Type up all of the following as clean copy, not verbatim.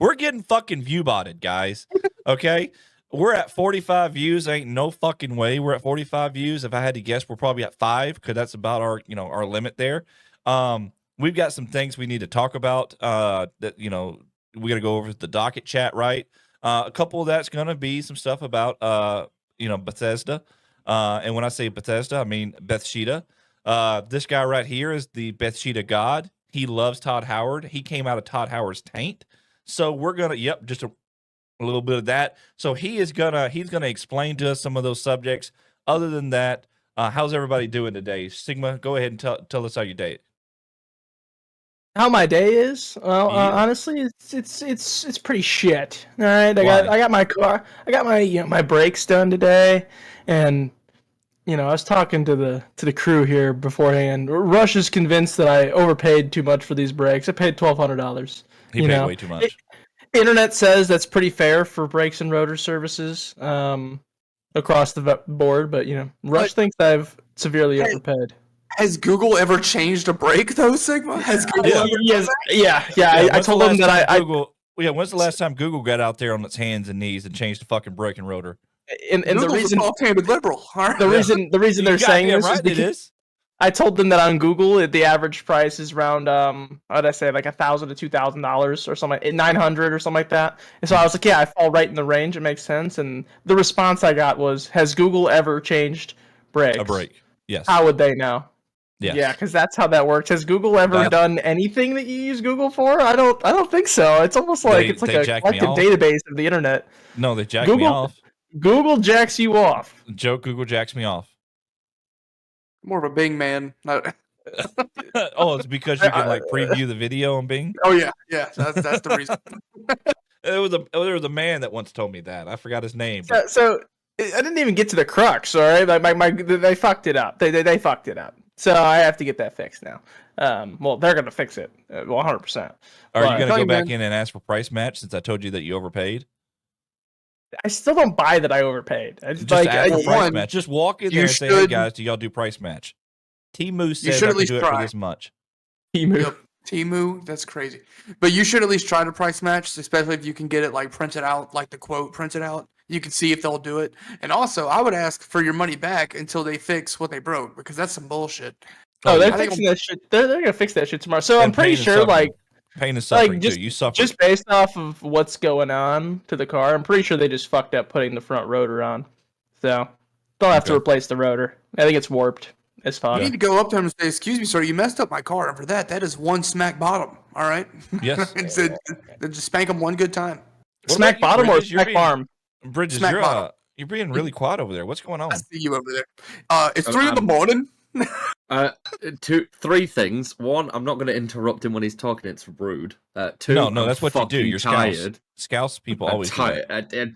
We're getting fucking view botted, guys. Okay? We're at 45 views. Ain't no fucking way we're at 45 views. If I had to guess, we're probably at 5 because that's about our, our limit there. We've got some things we need to talk about. That we got to go over the docket chat, right? A couple of that's gonna be some stuff about Bethesda. And when I say Bethesda, I mean Bethesda. This guy right here is the Bethesda god. He loves Todd Howard. He came out of Todd Howard's taint. So we're gonna, just a little bit of that. So he's gonna explain to us some of those subjects. Other than that, how's everybody doing today? Sigma, go ahead and tell us how your day. How my day is? Well, honestly, it's pretty shit. All right, I got my car, I got my my brakes done today, and I was talking to the crew here beforehand. Rush is convinced that I overpaid too much for these brakes. I paid $1,200. He paid way too much. Internet says that's pretty fair for brakes and rotor services across the board, but Rush thinks I've severely overpaid. Has Google ever changed a brake though, Sigma? Has Google ever I told them that when's the last time Google got out there on its hands and knees and changed the fucking brake and rotor? And the reason offhanded liberal. The reason they're saying this is because I told them that on Google the average price is around what did I say, like $1,000 to $2,000 or something, 900 or something like that. And so I was like, I fall right in the range. It makes sense. And the response I got was, has Google ever changed brakes? A brake, yes. How would they know? Yes. Yeah, because that's how that works. Has Google ever done anything that you use Google for? I don't think so. It's almost like it's like a collective database of the internet. No, they jack me off. Google jacks you off. Joke, Google jacks me off. More of a Bing man. Oh, it's because you can preview the video on Bing? Oh yeah, that's the reason. There was a man that once told me that. I forgot his name. So I didn't even get to the crux. All right, they fucked it up. They fucked it up. So I have to get that fixed now. Well, they're gonna fix it 100%. Are you gonna go back in and ask for price match since I told you that you overpaid? I still don't buy that I overpaid. Price match. Just walk in there and say, "Hey guys, do y'all do price match?" Temu said I could do it for this much. Temu, that's crazy. But you should at least try to price match, especially if you can get it printed out, like the quote printed out. You can see if they'll do it. And also, I would ask for your money back until they fix what they broke, because that's some bullshit. Oh, they're fixing that shit. They're gonna fix that shit tomorrow. So I'm pretty sure, pain and suffering too. You suffer just based off of what's going on to the car. I'm pretty sure they just fucked up putting the front rotor on, so they'll have to replace the rotor. I think it's warped. It's fine. You need to go up to them and say, "Excuse me, sir, you messed up my car, and for that is one smack bottom." All right. Yes. And so, just spank them one good time. Smack bottom or smack farm? Bridges, you're being really quiet over there. What's going on? I see you over there. It's 3 in the morning. 3 things. 1, I'm not going to interrupt him when he's talking. It's rude. 2, no, that's what you do. You're tired. Scouse people always tired.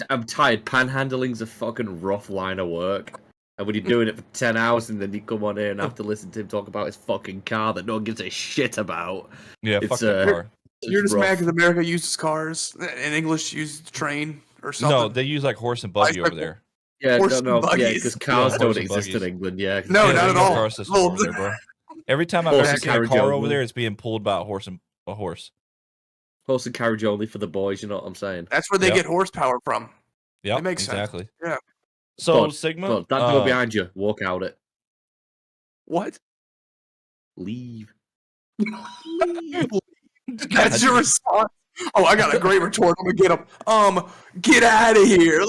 I'm tired. Panhandling's a fucking rough line of work. And when you're doing it for 10 hours and then you come on here and have to listen to him talk about his fucking car that no one gives a shit about. Yeah, fuck that car. You're just mad because America uses cars and English uses train or something. No, they use horse and buggy over there. Yeah, because cars don't exist in England. Yeah, no, not at all. Car system over there, bro. Every time I see a car over there, it's being pulled by a horse. Horse and carriage only for the boys. You know what I'm saying? That's where they get horsepower from. Yeah, makes exactly. Sense. Yeah. So Sigma, that door behind you. Walk out it. What? Leave. That's your response. Oh, I got a great retort. I'm gonna get him. Get out of here.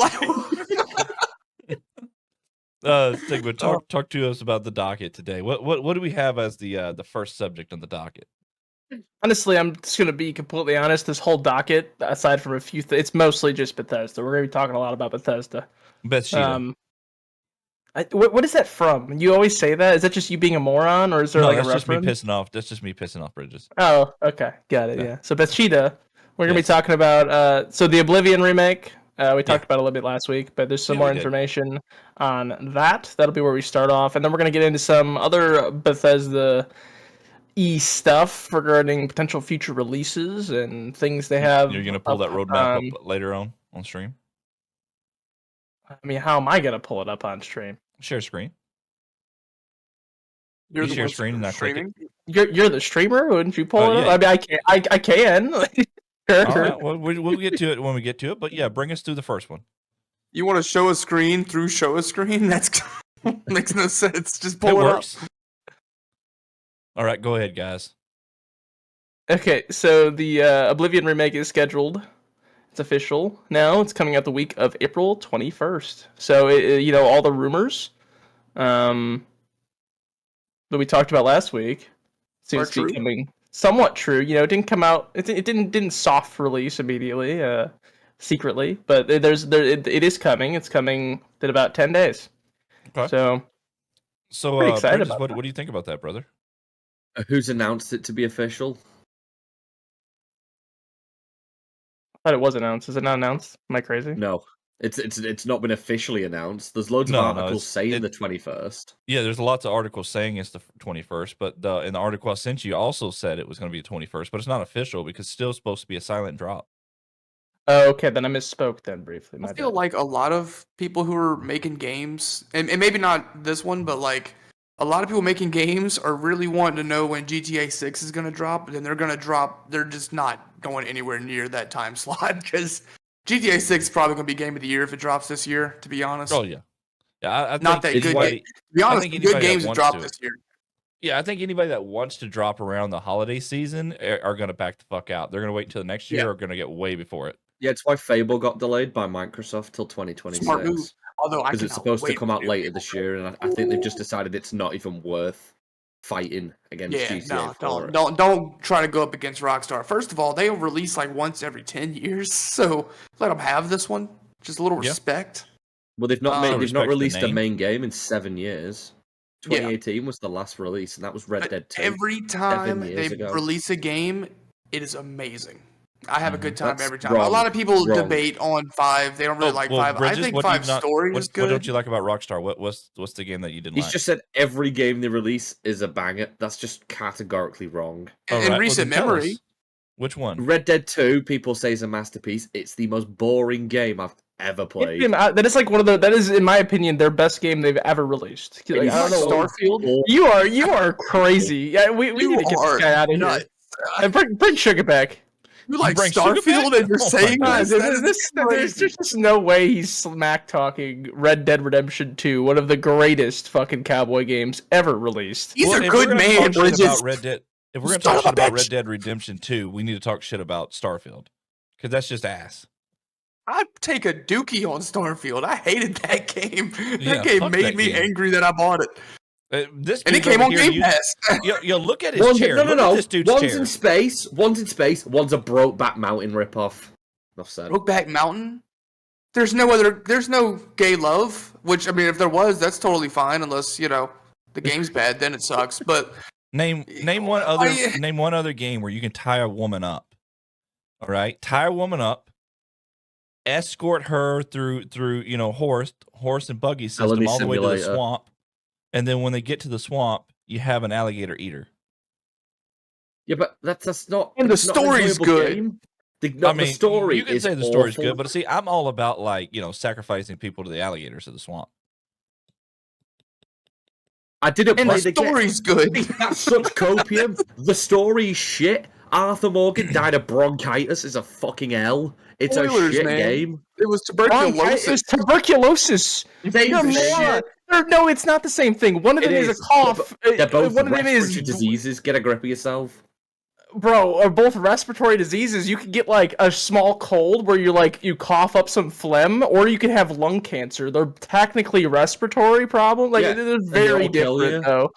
Sigma, talk to us about the docket today. What do we have as the first subject on the docket? Honestly, I'm just gonna be completely honest. This whole docket, aside from a few, it's mostly just Bethesda. We're gonna be talking a lot about Bethesda. Bethesda. What is that from? You always say that. Is that just you being a moron, or is there a reference? That's just me pissing off Bridges. Oh, okay, got it. Yeah. So Bethesda, we're gonna be talking about the Oblivion remake. We talked about it a little bit last week, but there's some more information on that. That'll be where we start off, and then we're gonna get into some other Bethesda stuff regarding potential future releases and things they have. You're gonna pull that roadmap up later on stream. I mean, how am I gonna pull it up on stream? Share screen. You share screen and not click it. You're the streamer. Wouldn't you pull it up? Yeah. I mean, I can. All right, well, we'll get to it when we get to it. But yeah, bring us through the first one. You want to show a screen through show a screen? That's makes no sense. Just It pull it works. up. All right, go ahead, guys. Okay, so the Oblivion Remake is scheduled. It's official now. It's coming out the week of April 21st. So, all the rumors that we talked about last week seems to be coming somewhat true. It didn't come out. It didn't soft release immediately, secretly, but it is coming. It's coming in about 10 days. Okay. So pretty excited Bridges, about what do you think about that, brother? Who's announced it to be official? I thought it was announced. Is it not announced? Am I crazy? No, it's not been officially announced. There's loads of articles saying the 21st. Yeah, there's lots of articles saying it's the 21st, but in the article I sent you also said it was going to be the 21st, but it's not official because it's still supposed to be a silent drop. Oh, okay, then I misspoke then briefly. I feel like a lot of people who are making games, and maybe not this one, but like a lot of people making games are really wanting to know when GTA 6 is going to drop, and they're going to drop. They're just not going anywhere near that time slot because GTA 6 is probably going to be game of the year if it drops this year, to be honest. Oh, yeah. Yeah, I not think that good. To be honest, good games have dropped this year. Yeah, I think anybody that wants to drop around the holiday season are going to back the fuck out. They're going to wait until the next year or going to get way before it. Yeah, it's why Fable got delayed by Microsoft till 2026. Smart move. Although because it's supposed to come out later this year, and I think they've just decided it's not even worth fighting against GTA 4. Don't try to go up against Rockstar. First of all, they release like once every 10 years, so let them have this one. Just a little respect. Well, they've not released a main game in 7 years. 2018 was the last release, and that was Red Dead 2. Every time they release a game, it is amazing. I have a good time every time. A lot of people debate on 5. They don't really like 5. Bridges, I think 5 story is good. What don't you like about Rockstar? What's the game that you didn't like? He's just said every game they release is a banger. That's just categorically wrong. In recent memory. Which one? Red Dead 2, people say is a masterpiece. It's the most boring game I've ever played. That is like that is, in my opinion, their best game they've ever released. Like, I don't know, Starfield. You are crazy. Yeah, we need to get this guy out of here. And bring Sugar back. You like Starfield and you're saying there's just no way he's smack talking Red Dead Redemption 2, one of the greatest fucking cowboy games ever released. He's a good man, Bridges. If we're going to talk shit about Red Dead Redemption 2, we need to talk shit about Starfield. Because that's just ass. I'd take a dookie on Starfield. I hated that game. That game made me angry that I bought it. And it came on Game Pass. You look at his chair. No. This dude's one's chair. in space. One's in space. One's a Brokeback Mountain ripoff. Enough said. Brokeback Mountain. There's no gay love. Which, I mean, if there was, that's totally fine. Unless the game's bad, then it sucks. But name one other game where you can tie a woman up. All right, tie a woman up. Escort her through horse and buggy system all the way to the swamp. And then when they get to the swamp, you have an alligator eater. Yeah, but that's not. And the story's good. The story. You can say the story's good, but see, I'm all about sacrificing people to the alligators of the swamp. I didn't play the story's good. That's such copium. The story's shit. Arthur Morgan died of bronchitis. Is a fucking L. It's a shit game. It was tuberculosis. It was tuberculosis. No, it's not the same thing. One of them is a cough. They're both respiratory diseases. Get a grip of yourself. Bro, are both respiratory diseases. You could get like a small cold where you cough up some phlegm, or you could have lung cancer. They're technically respiratory problems. They're very different, though.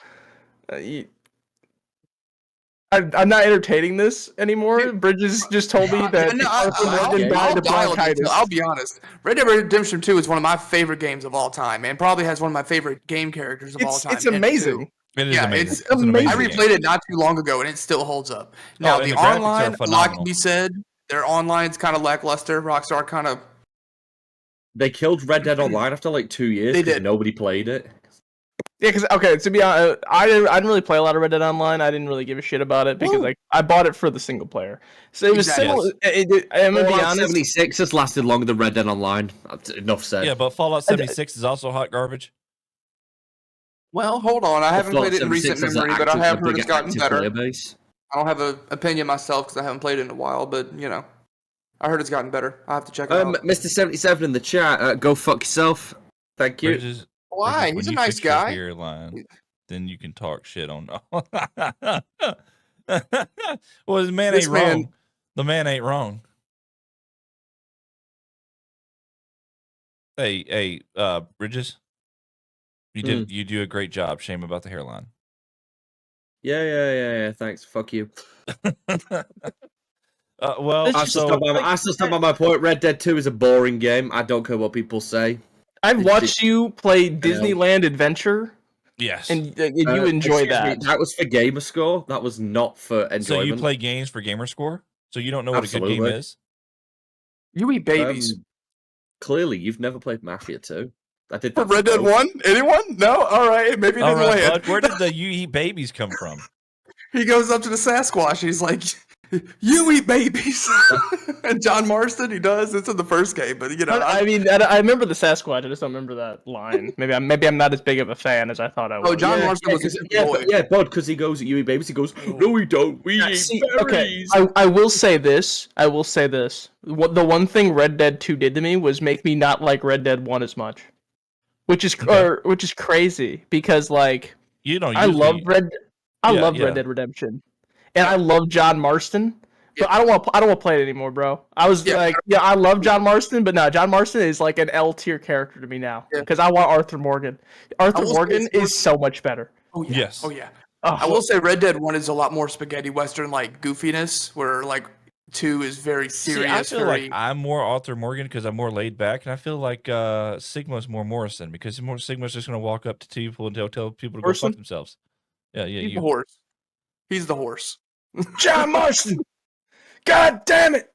I'm not entertaining this anymore. Bridges just told me that I'll be honest. Red Dead Redemption 2 is one of my favorite games of all time, and probably has one of my favorite game characters of all time. It's amazing. It is amazing. It's amazing. I replayed it not too long ago, and it still holds up. Now, the online, a lot can be said. Their online's kind of lackluster. Rockstar kind of... They killed Red Dead Online after like 2 years because nobody played it. Yeah, because to be honest, I didn't really play a lot of Red Dead Online. I didn't really give a shit about it because I bought it for the single player. So it was similar. I'm gonna be honest. 76 has lasted longer than Red Dead Online. Enough said. Yeah, but Fallout 76 is also hot garbage. Well, hold on. I haven't played it in recent memory, but I have heard it's gotten better. I don't have an opinion myself because I haven't played it in a while. But I heard it's gotten better. I have to check it out. Mr. 77 in the chat, go fuck yourself. Thank you. Bridges, Why? He's a nice guy. Hairline, then you can talk shit on. Well, the man ain't wrong. The man ain't wrong. Hey, Bridges, you do a great job. Shame about the hairline. Yeah. Thanks. Fuck you. Well, I still stand by my point. Red Dead 2 is a boring game. I don't care what people say. I've watched you play Disneyland Adventure. Yes, and you enjoy that. That was for gamer score. That was not for enjoyment. So you play games for gamer score? So you don't know what a good game is? You eat babies. Clearly, you've never played Mafia 2. I did for Red Dead 1? Anyone? No? All right. Maybe it didn't land. Bud, where did the you eat babies come from? He goes up to the Sasquatch. He's like, you eat babies. And John Marston, he does. It's in the first game, but you know. I mean, I remember the Sasquatch. I just don't remember that line. Maybe I'm not as big of a fan as I thought I was. Oh, John Marston was Bud, because he goes, you eat babies. He goes, no, we don't. We eat berries. Okay, I will say this. What the one thing Red Dead 2 did to me was make me not like Red Dead 1 as much, which is crazy because like I love Red Dead Redemption. And I love John Marston, but I don't want to play it anymore, bro. I was I love John Marston, but no, John Marston is like an L tier character to me now because I want Arthur Morgan. Arthur Morgan is so much better. Oh yeah. Yes. Oh yeah. I will say Red Dead 1 is a lot more spaghetti western like goofiness, where like 2 is very serious. See, I feel like I'm more Arthur Morgan because I'm more laid back, and I feel like Sigma's more Morrison because Sigma's just gonna walk up to people and tell people to go fuck themselves. Yeah. He's the horse. He's the horse. John Marston. God damn it.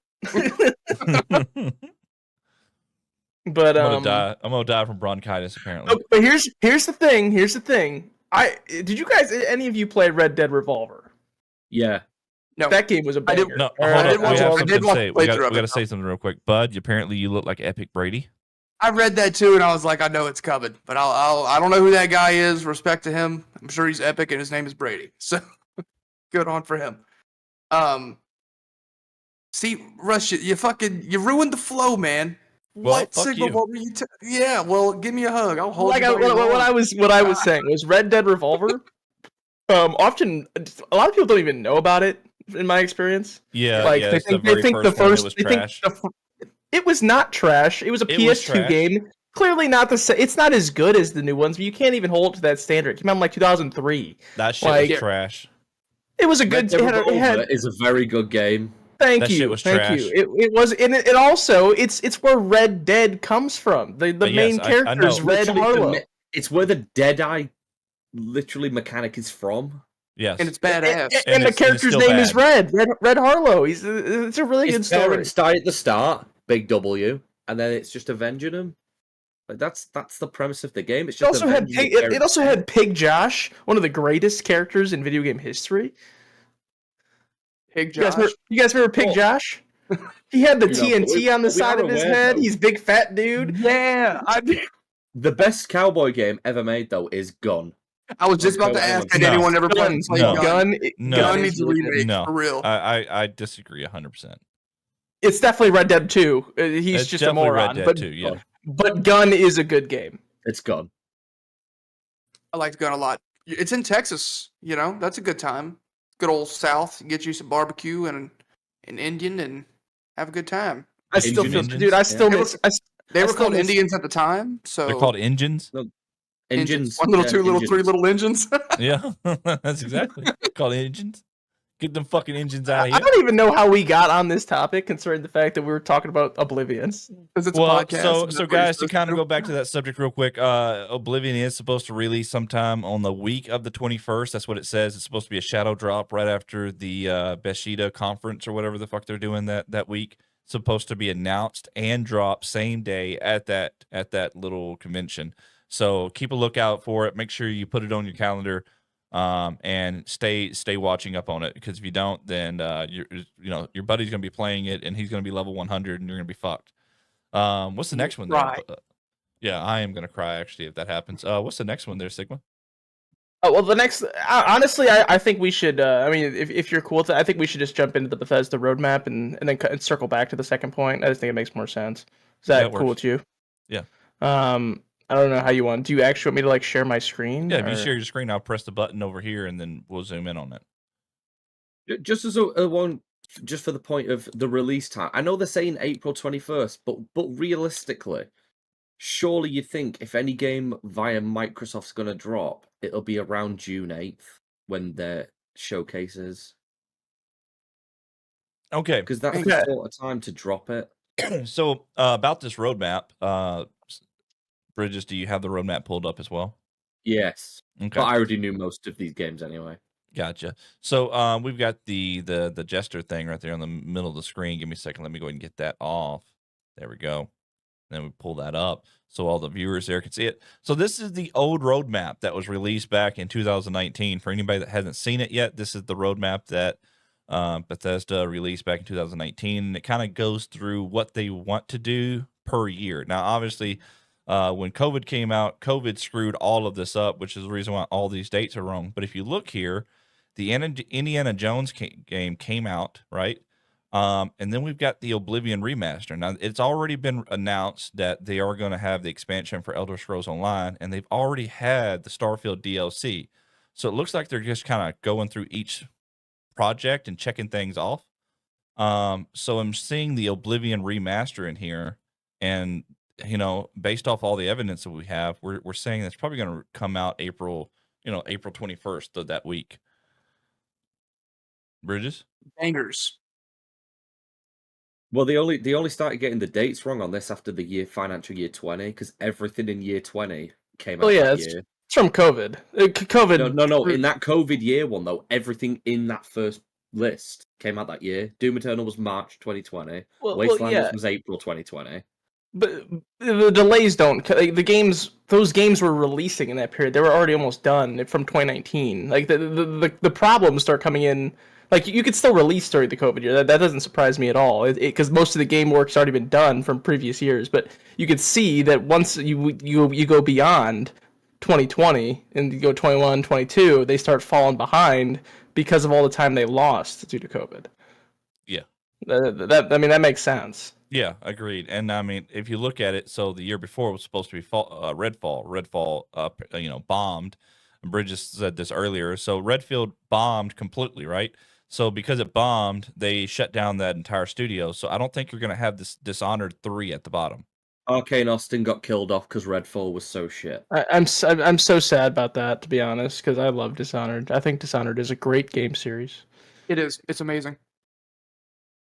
But I'm gonna die from bronchitis apparently. But here's the thing. Did you guys any of you play Red Dead Revolver? Yeah. No. That game was a banger. We gotta say something real quick. Bud, apparently you look like Epic Brady. I read that too, and I was like, I know it's coming, but I don't know who that guy is. Respect to him. I'm sure he's epic, and his name is Brady. So good on for him. See, Rush, you ruined the flow, man. Well, what Sigma? What were you? Yeah, well, give me a hug. I'll hold you. What I was saying was Red Dead Revolver. Often a lot of people don't even know about it. In my experience, they think the first was trash. It was not trash. It was a PS2 game. Clearly not the same. It's not as good as the new ones, but you can't even hold it to that standard. It came out in like 2003. That shit was trash. It was a good. It is a very good game. Thank you. It was, and it also it's where Red Dead comes from. The main character is Red Harlow. It's where the Deadeye literally mechanic is from. Yes, and it's badass. And the character's name is Red Harlow. It's a really good story. Parents die at the start, big W, and then it's just avenging them. Like that's the premise of the game. It's just it also had Pig Josh, one of the greatest characters in video game history. Pig Josh. You guys remember Pig Josh? He had the TNT on the side of his head. He's big fat dude. Yeah, the best cowboy game ever made though is Gun. I was just about to ask, had anyone ever played Gun? Gun needs a remake, for real. I disagree 100%. It's definitely Red Dead 2. He's just a moron. Red Dead 2, yeah. But Gun is a good game. It's Gun. I liked Gun a lot. It's in Texas, that's a good time. Good old South. Get you some barbecue and an Indian and have a good time. I still feel, dude, I still miss. They were called Indians at the time, so they're called engines. No. Engines. 1 little, 2 little, 3 little engines. Yeah, that's exactly called engines. Get them fucking engines out of here. I don't even know how we got on this topic, considering the fact that we were talking about Oblivion. Because it's a podcast. So guys, to kind of go back to that subject real quick, Oblivion is supposed to release sometime on the week of the 21st. That's what it says. It's supposed to be a shadow drop right after the Bethesda conference or whatever the fuck they're doing that week. It's supposed to be announced and drop same day at that little convention. So keep a lookout for it. Make sure you put it on your calendar. And stay watching up on it, because if you don't, then your buddy's gonna be playing it and he's gonna be level 100 and you're gonna be fucked. What's the next one? Right. Yeah, I am gonna cry actually if that happens. What's the next one there, Sigma? Well, the next, honestly, I think we should. I mean, if you're cool with it, I think we should just jump into the Bethesda roadmap and then circle back to the second point. I just think it makes more sense. Is Yeah, that it cool works. with you? Yeah. I don't know how you want. Do you actually want me to like share my screen? Yeah, if you or- share your screen, I'll press the button over here, and then we'll zoom in on it. Just as a one, just for the point of the release time, I know they're saying April 21st, but realistically, surely you think if any game via Microsoft's going to drop, it'll be around June 8th when their showcases. Okay. Because that's Okay. the sort of time to drop it. So about this roadmap, Bridges, do you have the roadmap pulled up as well? Yes. Okay. But I already knew most of these games anyway. Gotcha. So we've got the jester thing right there in the middle of the screen. Give me a second. Let me go ahead and get that off. There we go. Then we pull that up so all the viewers there can see it. So this is the old roadmap that was released back in 2019. For anybody that hasn't seen it yet, this is the roadmap that Bethesda released back in 2019. And it kind of goes through what they want to do per year. Now, obviously, when COVID came out, COVID screwed all of this up, which is the reason why all these dates are wrong. But if you look here, the Indiana Jones game came out, right? And then we've got the Oblivion remaster. Now, it's already been announced that they are going to have the expansion for Elder Scrolls Online, and they've already had the Starfield DLC. So it looks like they're just kind of going through each project and checking things off. So I'm seeing the Oblivion remaster in here, and based off all the evidence that we have, we're saying that's probably going to come out April 21st of that week. Bridges? Bangers. Well, they only started getting the dates wrong on this after the financial year 20, because everything in year 20 came out that year. It's from COVID. COVID. No. In that COVID year one, though, everything in that first list came out that year. Doom Eternal was March 2020. Wastelanders was April 2020. But the delays don't. Like, those games were releasing in that period. They were already almost done from 2019. Like the problems start coming in. Like you could still release during the COVID year. That doesn't surprise me at all. Because most of the game work's already been done from previous years. But you could see that once you go beyond 2020 and you go 21, 22, they start falling behind because of all the time they lost due to COVID. Yeah. That makes sense. Yeah, agreed. And I mean, if you look at it, so the year before was supposed to be Redfall. Redfall, bombed. Bridges said this earlier. So Redfield bombed completely, right? So because it bombed, they shut down that entire studio. So I don't think you're going to have this Dishonored 3 at the bottom. Arcane Austin got killed off because Redfall was so shit. I'm so sad about that, to be honest, because I love Dishonored. I think Dishonored is a great game series. It is. It's amazing.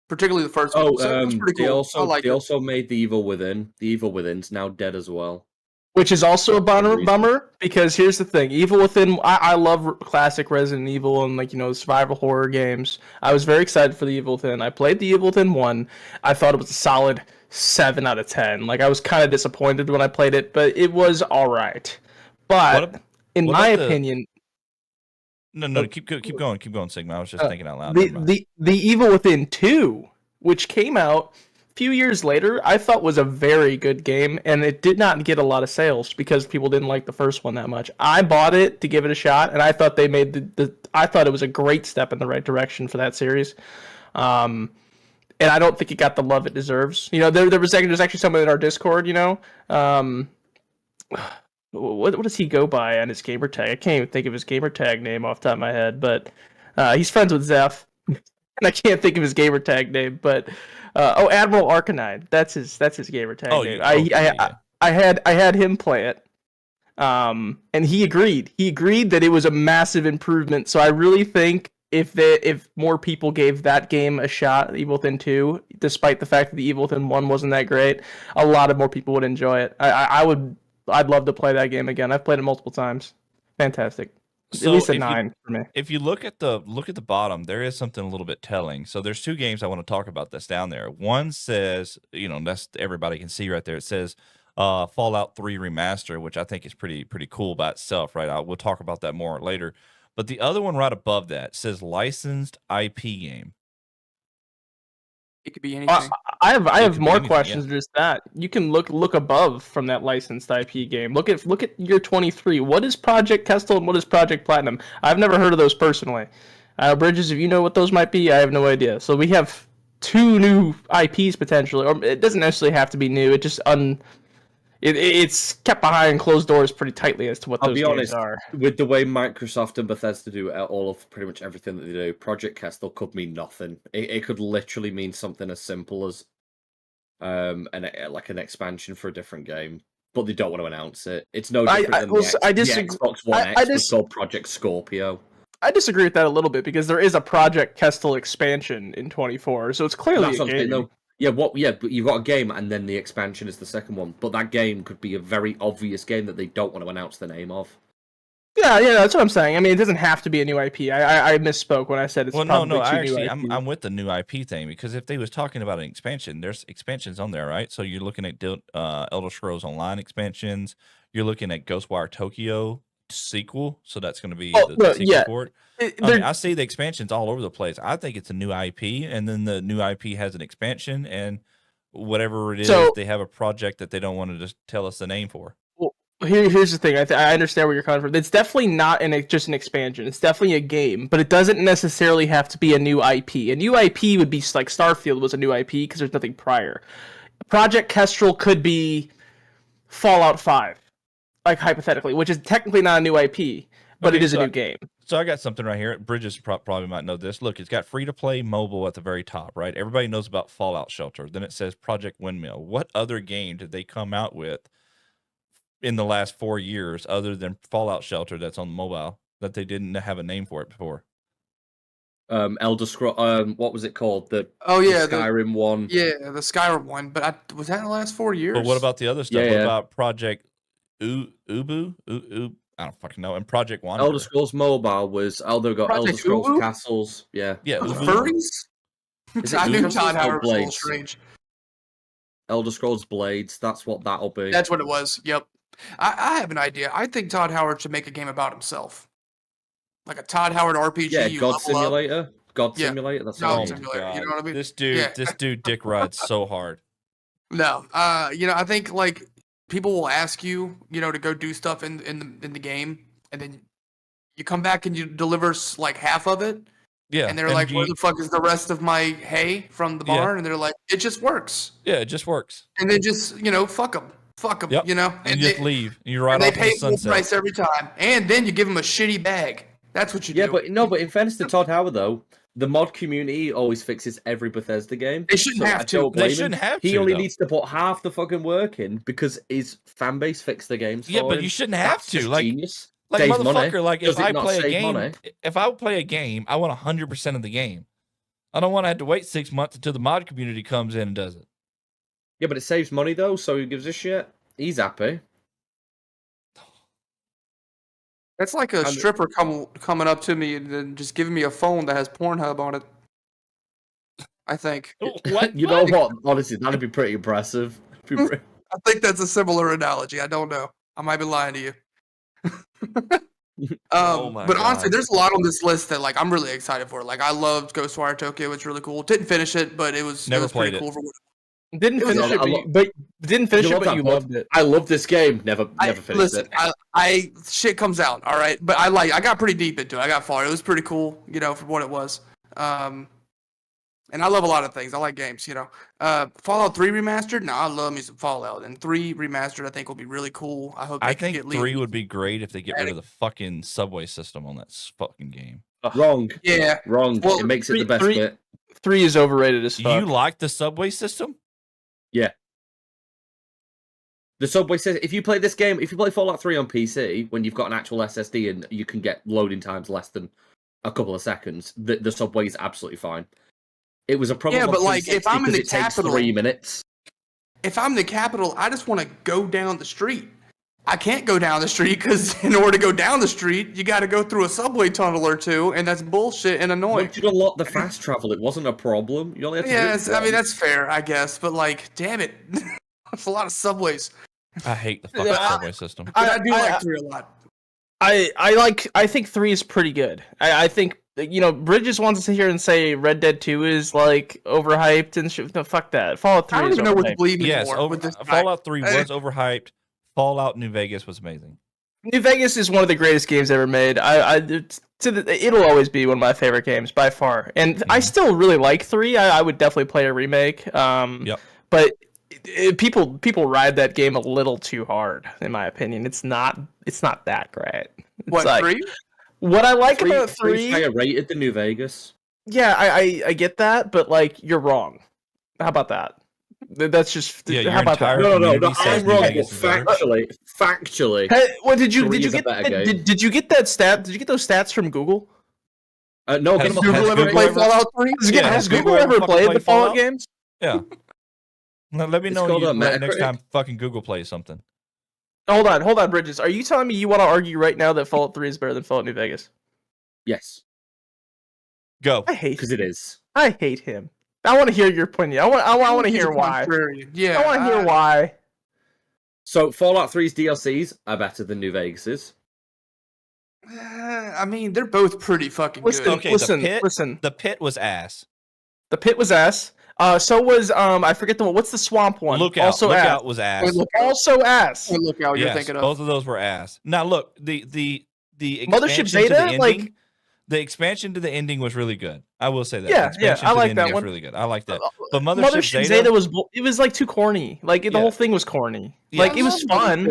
Particularly the first one. one. So it's pretty cool. They also made The Evil Within. The Evil Within's now dead as well. Which is also a bummer, because here's the thing. Evil Within, I love classic Resident Evil and survival horror games. I was very excited for the Evil Within. I played the Evil Within 1. I thought it was a solid 7 out of 10. Like, I was kind of disappointed when I played it, but it was all right. But in my opinion... No, keep going, Sigma. I was just thinking out loud. The Evil Within 2, which came out a few years later, I thought was a very good game, and it did not get a lot of sales because people didn't like the first one that much. I bought it to give it a shot, and I thought they made I thought it was a great step in the right direction for that series. And I don't think it got the love it deserves. There's actually someone in our Discord, what does he go by on his gamer tag? I can't even think of his gamer tag name off the top of my head, but he's friends with Zeph, and I can't think of his gamer tag name. But Admiral Arcanine, that's his gamer tag name. I had him play it, and he agreed. He agreed that it was a massive improvement. So I really think if more people gave that game a shot, Evil Within 2, despite the fact that the Evil Within 1 wasn't that great, a lot of more people would enjoy it. I'd love to play that game again. I've played it multiple times. Fantastic. So at least a 9 for me. If you look at the bottom, there is something a little bit telling. So there's 2 games I want to talk about that's down there. One says, that's everybody can see right there. It says Fallout 3 Remaster, which I think is pretty cool by itself, right? We'll talk about that more later. But the other one right above that says licensed IP game. It could be anything. I have more anything, questions. Just that you can look above from that licensed IP game. Look at year 23. What is Project Kestel and what is Project Platinum? I've never heard of those personally. Bridges, if you know what those might be, I have no idea. So we have 2 new IPs potentially, or it doesn't necessarily have to be new. It just it's kept behind closed doors pretty tightly as to what those games are. With the way Microsoft and Bethesda do all of pretty much everything that they do, Project Kestel could mean nothing. It could literally mean something as simple as like an expansion for a different game, but they don't want to announce it. It's no different than the Xbox One X was called Project Scorpio. I disagree with that a little bit because there is a Project Kestel expansion in 24, so it's clearly a game. No. Yeah, but you've got a game and then the expansion is the second one. But that game could be a very obvious game that they don't want to announce the name of. Yeah, that's what I'm saying. I mean, it doesn't have to be a new IP. I misspoke when I said it's probably I'm with the new IP thing because if they was talking about an expansion, there's expansions on there, right? So you're looking at Elder Scrolls Online expansions. You're looking at Ghostwire Tokyo sequel, so that's going to be the sequel for it. I see the expansions all over the place. I think it's a new IP, and then the new IP has an expansion, and whatever it is, they have a project that they don't want to just tell us the name for. Well, here's the thing. I understand where you're coming from. It's definitely not just an expansion. It's definitely a game, but it doesn't necessarily have to be a new IP. A new IP would be like Starfield was a new IP because there's nothing prior. Project Kestrel could be Fallout 5, like hypothetically, which is technically not a new IP, but it is a new game. So I got something right here. Bridges probably might know this. Look, it's got free-to-play mobile at the very top, right? Everybody knows about Fallout Shelter. Then it says Project Windmill. What other game did they come out with in the last 4 years other than Fallout Shelter that's on mobile that they didn't have a name for it before? Elder Scrolls. What was it called? The Skyrim one. Yeah, the Skyrim one. But was that in the last 4 years? But what about the other stuff? What about Project Ubu? I don't fucking know. And Project Wanderer. Elder Scrolls Mobile was Elder Scrolls Ubu? Castles. Yeah. Furries? I knew Todd Howard was a little strange. Elder Scrolls Blades. That's what that'll be. That's what it was. Yep. I have an idea. I think Todd Howard should make a game about himself. Like a Todd Howard RPG. Yeah, God Simulator. God Simulator. That's God Simulator. You know what I mean? This dude dick rides so hard. No. I think like people will ask you, to go do stuff in the game, and then you come back and you deliver like half of it. Yeah. And they're like, where the fuck is the rest of my hay from the barn? And they're like, it just works. Yeah, it just works. And then just, fuck them. Fuck them, yep. And you just leave. You're right off they the pay sunset. full price every time. And then you give them a shitty bag. That's what you do. Yeah, but in fairness to Todd Howard, though, the mod community always fixes every Bethesda game. They shouldn't have to. They shouldn't have to. He only needs to put half the fucking work in because his fan base fixed the games for him. But you shouldn't have to. Like, genius. Like Saves motherfucker, money. like Does if it I not play a save game, money? if I play a game, I want 100% of the game. I don't want to have to wait 6 months until the mod community comes in and does it. Yeah, but it saves money though, so he gives a shit. He's happy. That's like a stripper coming up to me and then just giving me a phone that has Pornhub on it. I think. What? You know what? Honestly, that'd be pretty impressive. I think that's a similar analogy. I don't know. I might be lying to you. But honestly, there's a lot on this list that like I'm really excited for. Like I loved Ghostwire Tokyo. It's really cool. Didn't finish it, but it was pretty cool. Didn't finish it, but you loved it. I love this game. Never finished it. I shit comes out, all right. But I got pretty deep into it. I got far. It was pretty cool, for what it was. And I love a lot of things. I like games, Fallout 3 remastered. No, I love me some Fallout. And 3 remastered, I think will be really cool. I think 3 would be great if they get rid of the fucking subway system on that fucking game. Wrong. Yeah. Wrong. Well, it makes it the best bit. 3 is overrated as fuck. You like the subway system? Yeah. The subway says if you play this game, if you play Fallout 3 on PC, when you've got an actual SSD and you can get loading times less than a couple of seconds, the subway is absolutely fine. It was a problem. Yeah, but like if I'm in the capital, 3 minutes. If I'm in the capital, I just want to go down the street. I can't go down the street because in order to go down the street, you got to go through a subway tunnel or two, and that's bullshit and annoying. You should unlock the fast travel. It wasn't a problem. You only had to I mean that's fair, I guess. But like, damn it, that's a lot of subways. I hate the fucking subway system. I do like 3 a lot. I think 3 is pretty good. I think Bridges wants to sit here and say Red Dead 2 is like overhyped and shit. No, fuck that. Fallout 3 I don't is even know what to overhyped. believe Yes, anymore with this guy. Fallout 3 was overhyped. Fallout New Vegas was amazing. New Vegas is one of the greatest games ever made. It'll always be one of my favorite games by far. And I still really like 3. I would definitely play a remake. Yep. But people ride that game a little too hard, in my opinion. It's not that great. It's What, like, 3? What I like about 3, higher rated than New Vegas. yeah, I get that, but like you're wrong. How about that? That's just Yeah, how about that? entire No, community says I'm New wrong. Vegas is better. Factually. Hey, well, did you Three is a get better game. did you get that stat? Did you get those stats from Google? No, Has give them Google a ever Play played Fallout 3? Yeah, Has has Google Google ever ever played fucking the played Fallout Fallout? games? Yeah. Now, let me It's know called a next Metacritic. time fucking Google plays something. Hold on, Bridges. Are you telling me you want to argue right now that Fallout 3 is better than Fallout New Vegas? Yes, Go. I hate because it is. I hate him. I want to hear your opinion. I want to He's hear a why. contrarian. Yeah, I want to hear why. So Fallout 3's DLCs are better than New Vegas's. I mean, they're both pretty fucking Listen, good. Okay, listen, the pit, listen. The pit was ass. The pit was ass. So was I forget what's the swamp one? Lookout. Also Lookout ass. was ass. Also ass. Look out, you're Yes, thinking of. both of those were ass. Now look, the Mothership expansion to Zeta, the ending, like- the expansion to the ending was really good. I will say that. Yeah, The expansion I to the like that ending was one. really good. I like that. But Mothership Mothership Zeta, was it was like too corny. Like the Yeah. whole thing was corny. Yeah. Like it was fun.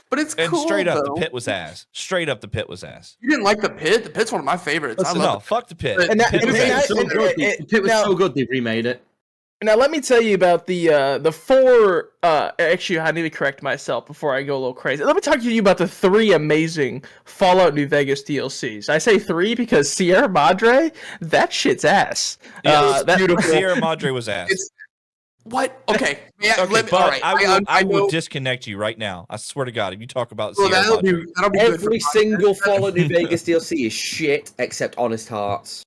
But it's and cool, straight up, though. the pit was ass. Straight up, the pit was ass. You didn't like the pit? The pit's one of my favorites. Listen, I love No, fuck the pit. And The that- pit and was that- ass. So good. The pit was now- so good they remade it. Now let me tell you about the 4. Actually, I need to correct myself before I go a little crazy. Let me talk to you about the 3 amazing Fallout New Vegas DLCs. I say 3 because Sierra Madre, that shit's ass. Yeah, That beautiful. Sierra Madre was ass. It's- What? Okay. Yeah, Okay, let me, but all right. I know- will disconnect you right now. I swear to God, if you talk about Well, Sierra that'll Madre. be good. Every single Fallout New Vegas DLC is shit except Honest Hearts.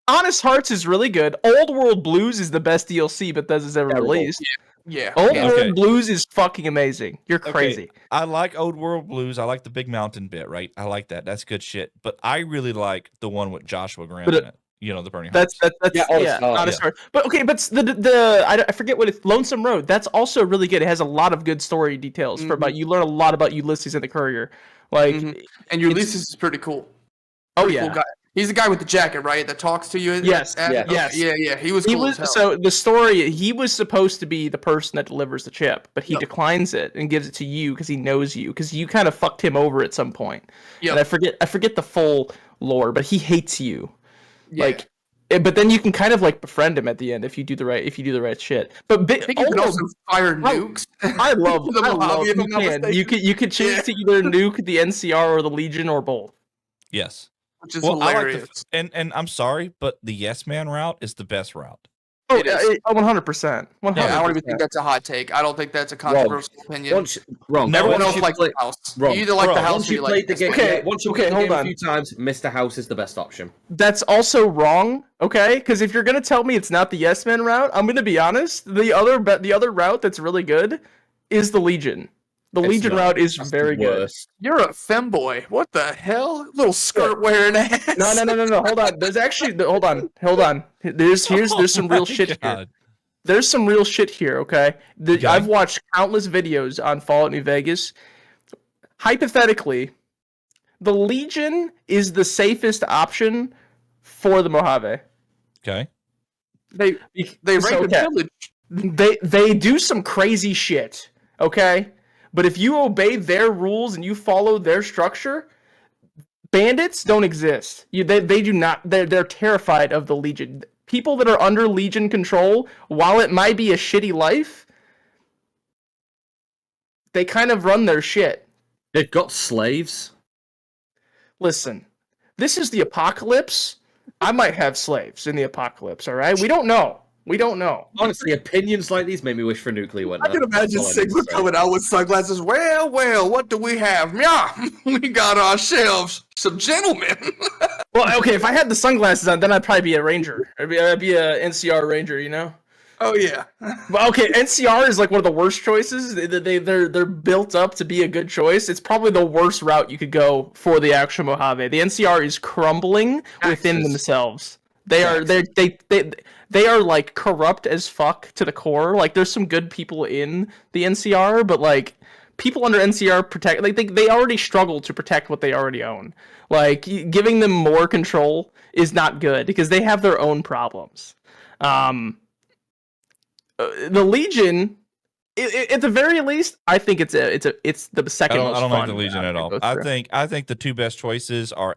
Honest Hearts is really good. Old World Blues is the best DLC Bethesda's ever Terrible. released. Yeah. Old yeah. World Okay. Blues is fucking amazing. You're Okay, crazy. I like Old World Blues. I like the Big Mountain bit, right? I like that. That's good shit. But I really like the one with Joshua Graham But in it. You know, the Burning That's Hearts. yeah, Honest Hearts. Honest Hearts. But okay, but I forget what it's Lonesome Road. That's also really good. It has a lot of good story details for about you learn a lot about Ulysses and the Courier. Like Mhm. And Ulysses is pretty cool. oh Pretty yeah. cool guy. He's the guy with the jacket, right? That talks to you. Yes, yes. Yeah. He was He cool was as hell. so the story. He was supposed to be the person that delivers the chip, but he Yep. declines it and gives it to you because he knows you because you kind of fucked him over at some point. Yep. And I forget the full lore, but he hates you. Yeah. Like, but then you can kind of like befriend him at the end if you do the right shit. But I think you can also fire Oh, nukes. I love The Mojave, if you I'm not can. mistaken. You could choose Yeah. to either nuke the NCR or the Legion or both. Yes. Which is Well, I hilarious. like and I'm sorry, but the Yes Man route is the best route. Oh, It is. 100%. Yeah, I don't even 100%. think that's a hot take. I don't think that's a controversial opinion. Wrong. No, Everyone once else you likes play- the house. Wrong. You either like the Bro, house Once or you you played like the game, Okay, once you okay, played the hold game on. a few times, Mr. House is the best option. That's also wrong, okay? Because if you're gonna tell me it's not the Yes Men route, I'm gonna be honest. The other route that's really good is the Legion. The It's Legion not. route is That's very the good. worst. You're a femboy. What the hell? Little skirt wearing ass. No. Hold on. There's actually hold on. There's some real Oh my shit here. God. There's some real shit here, okay? Okay. I've watched countless videos on Fallout New Vegas. Hypothetically, the Legion is the safest option for the Mojave. Okay. They raid So, the okay. village. They do some crazy shit, okay? But if you obey their rules and you follow their structure, bandits don't exist. They do not. They're terrified of the Legion. People that are under Legion control, while it might be a shitty life, they kind of run their shit. They've got slaves. Listen, this is the apocalypse. I might have slaves in the apocalypse, all right? We don't know. Honestly, opinions like these make me wish for nuclear winter. I can imagine That's all I need Sigma to say. coming out with sunglasses. Well, what do we have? Yeah, we got ourselves some gentlemen. Well, okay, if I had the sunglasses on, then I'd probably be a ranger. I'd be a NCR ranger, you know? Oh yeah. Well, okay, NCR is like one of the worst choices. They're built up to be a good choice. It's probably the worst route you could go for the actual Mojave. The NCR is crumbling within themselves. They are like corrupt as fuck to the core. Like there's some good people in the NCR, but like people under NCR protect like they already struggle to protect what they already own. Like giving them more control is not good because they have their own problems. The Legion, at the very least, I think it's the second most fun. I don't like the Legion at all. I think the two best choices are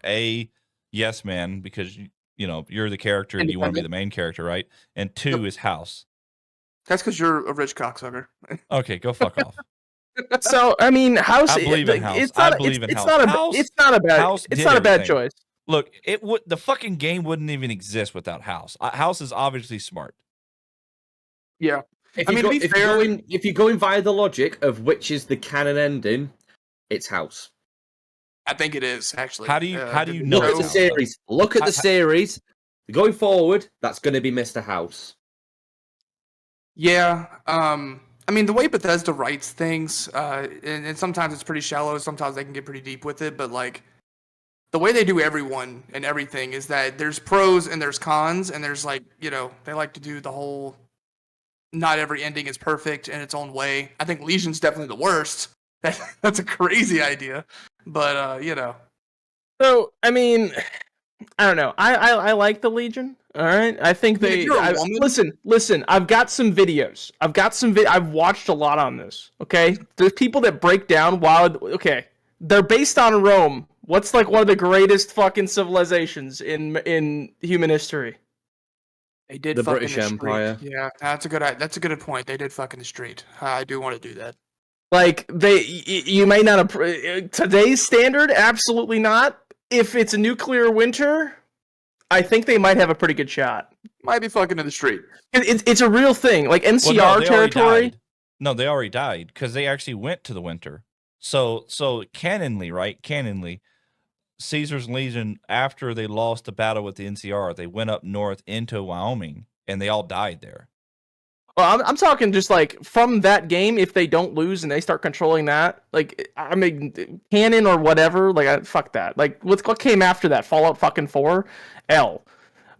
Yes Man, because you're the character and you want to be the main character, right? And 2 is House. That's because you're a rich cocksucker. Okay, go fuck off. So I mean, House. I believe in House. It's not a bad choice. Look, the fucking game wouldn't even exist without House. House is obviously smart. Yeah. If you're going via the logic of which is the canon ending, it's House. I think it is actually. How do you know? Look at the series. Look at the series. Going forward, that's going to be Mr. House. Yeah. I mean, the way Bethesda writes things, and sometimes it's pretty shallow. Sometimes they can get pretty deep with it. But like, the way they do everyone and everything is that there's pros and there's cons, and there's like they like to do the whole. Not every ending is perfect in its own way. I think Legion's definitely the worst. That's a crazy idea, but So I mean, I don't know. I like the Legion. All right, I think listen. I've got some videos. I've watched a lot on this. Okay, there's people that break down wild. Okay, they're based on Rome. What's like one of the greatest fucking civilizations in human history? They did the British Empire. Yeah, that's a good point. They did fuck in the street. I do want to do that. Like you may not today's standard, absolutely not. If it's a nuclear winter, I think they might have a pretty good shot. Might be fucking in the street. It's a real thing. Like NCR territory. No, they already died because they actually went to the winter. So canonly, Caesar's Legion, after they lost the battle with the NCR, they went up north into Wyoming, and they all died there. Well, I'm talking just like from that game. If they don't lose and they start controlling that, like I mean, canon or whatever, like fuck that. Like what came after that? Fallout fucking 4, L.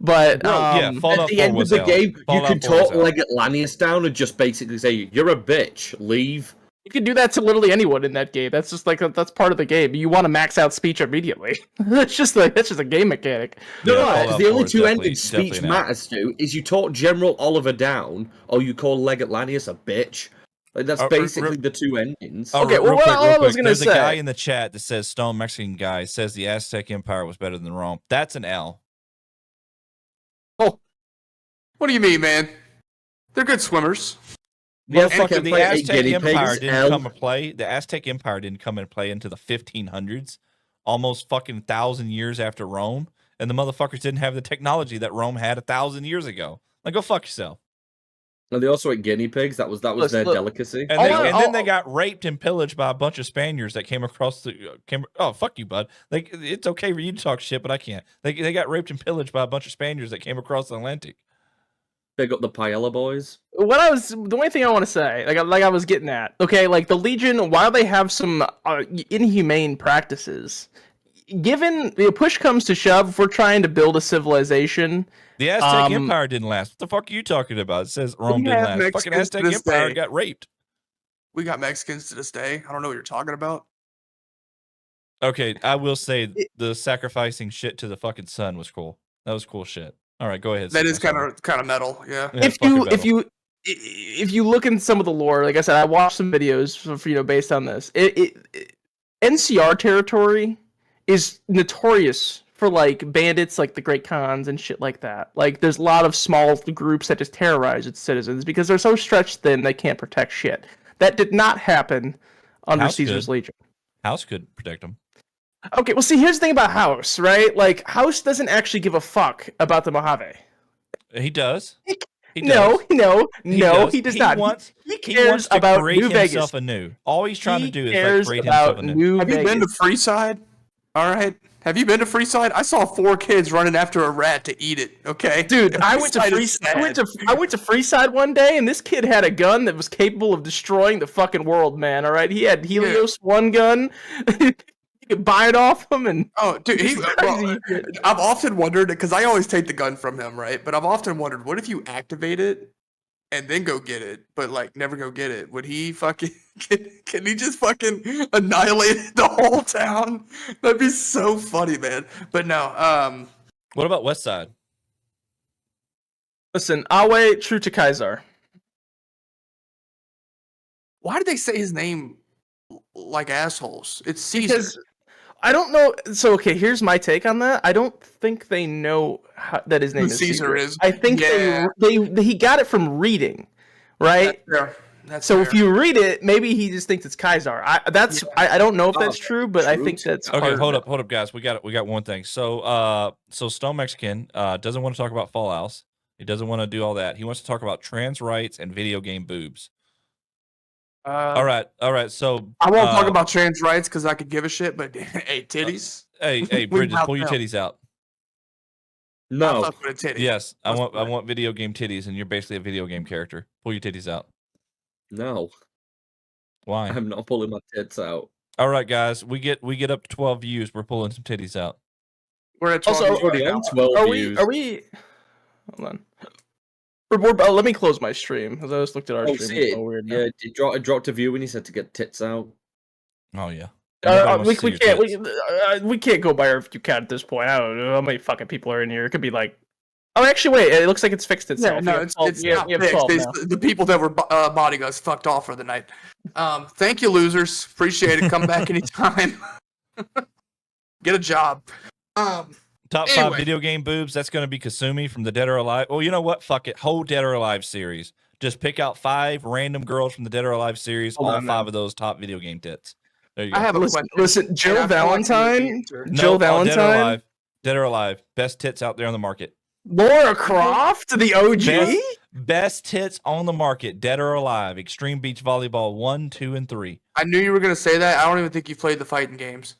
But Fallout at the end of the game, you can talk Legatlanus down and just basically say, "You're a bitch, leave." You can do that to literally anyone in that game. That's just like that's part of the game. You want to max out speech immediately. that's just a game mechanic. No, the only two endings speech matters to is you talk General Oliver down, or you call Legatlanus a bitch. Like that's basically the two endings. Okay, well, what I was gonna say. There's a guy in the chat that says Stone Mexican guy says the Aztec Empire was better than Rome. That's an L. Oh, what do you mean, man? They're good swimmers. The Aztec Empire didn't come and play. The Aztec Empire didn't come and play into the 1500s, almost fucking 1,000 years after Rome, and the motherfuckers didn't have the technology that Rome had 1,000 years ago. Like, go fuck yourself. And they also ate guinea pigs. That was their delicacy. And then they got raped and pillaged by a bunch of Spaniards that came across oh, fuck you, bud. Like, it's okay for you to talk shit, but I can't. They got raped and pillaged by a bunch of Spaniards that came across the Atlantic. Big up the Paella boys. The only thing I want to say, like I was getting at, okay, like the Legion, while they have some inhumane practices, given the push comes to shove, if we're trying to build a civilization. The Aztec Empire didn't last. What the fuck are you talking about? It says Rome didn't last. Mexicans fucking Aztec Empire got raped. We got Mexicans to this day. I don't know what you're talking about. Okay, I will say the sacrificing shit to the fucking sun was cool. That was cool shit. All right, go ahead. That is kind of metal, yeah. If you look in some of the lore, like I said, I watched some videos for based on this. NCR territory is notorious for like bandits, like the Great Khans and shit like that. Like there's a lot of small groups that just terrorize its citizens because they're so stretched thin they can't protect shit. That did not happen under Caesar's Legion. House could protect them. Okay, well, see, here's the thing about House, right? Like, House doesn't actually give a fuck about the Mojave. He does. No, he does not. He cares about New Vegas. Himself anew. All he's trying to do is like create himself anew. Have you been to Freeside? All right. Have you been to Freeside? I saw 4 kids running after a rat to eat it. Okay, dude, I went to Freeside one day, and this kid had a gun that was capable of destroying the fucking world, man. All right, he had Helios 1 gun. You could buy it off him, and dude, I've often wondered, because I always take the gun from him, right? But I've often wondered, what if you activate it and then go get it, but like never go get it? Would he fucking can he just fucking annihilate the whole town? That'd be so funny, man. But no. What about West Side? Listen, Awe, true to Kaisar. Why did they say his name like assholes? It's Caesar. Because I don't know. So okay, here's my take on that. I don't think they know that his name is Caesar. Is I think he got it from reading, right? That's so fair. if you read it, maybe he just thinks it's Kaisar. I don't know if that's true, but I think that's okay. Hold up, guys. We got one thing. So Stone Mexican doesn't want to talk about Fallouts. He doesn't want to do all that. He wants to talk about trans rights and video game boobs. All right. So I won't talk about trans rights because I could give a shit. But hey, titties. Hey, Bridges, pull your titties out. No. Yes, I want video game titties, and you're basically a video game character. Pull your titties out. No. Why? I'm not pulling my tits out. All right, guys. We get up to 12 views. We're pulling some titties out. We're at 12 also, views right now. 12 views. Are we? Hold on. Let me close my stream because I just looked at our stream. It's so weird. Yeah, it dropped a view when he said to get tits out. Oh yeah. We can't go by our view count at this point. I don't know how many fucking people are in here. It could be like. Oh, actually, wait. It looks like it's fixed itself. Yeah, no, it's not fixed. The people that were modding us fucked off for the night. Thank you, losers. Appreciate it. Come back anytime. Get a job. Top 5 video game boobs. That's going to be Kasumi from the Dead or Alive. Well, you know what? Fuck it. Whole Dead or Alive series. Just pick out 5 random girls from the Dead or Alive series. All 5 of those top video game tits. There you go. I have a question. Listen, Jill Valentine. Dead or Alive. Best tits out there on the market. Laura Croft, the OG. Best tits on the market. Dead or Alive. Extreme Beach Volleyball 1, 2, and 3. I knew you were going to say that. I don't even think you played the fighting games.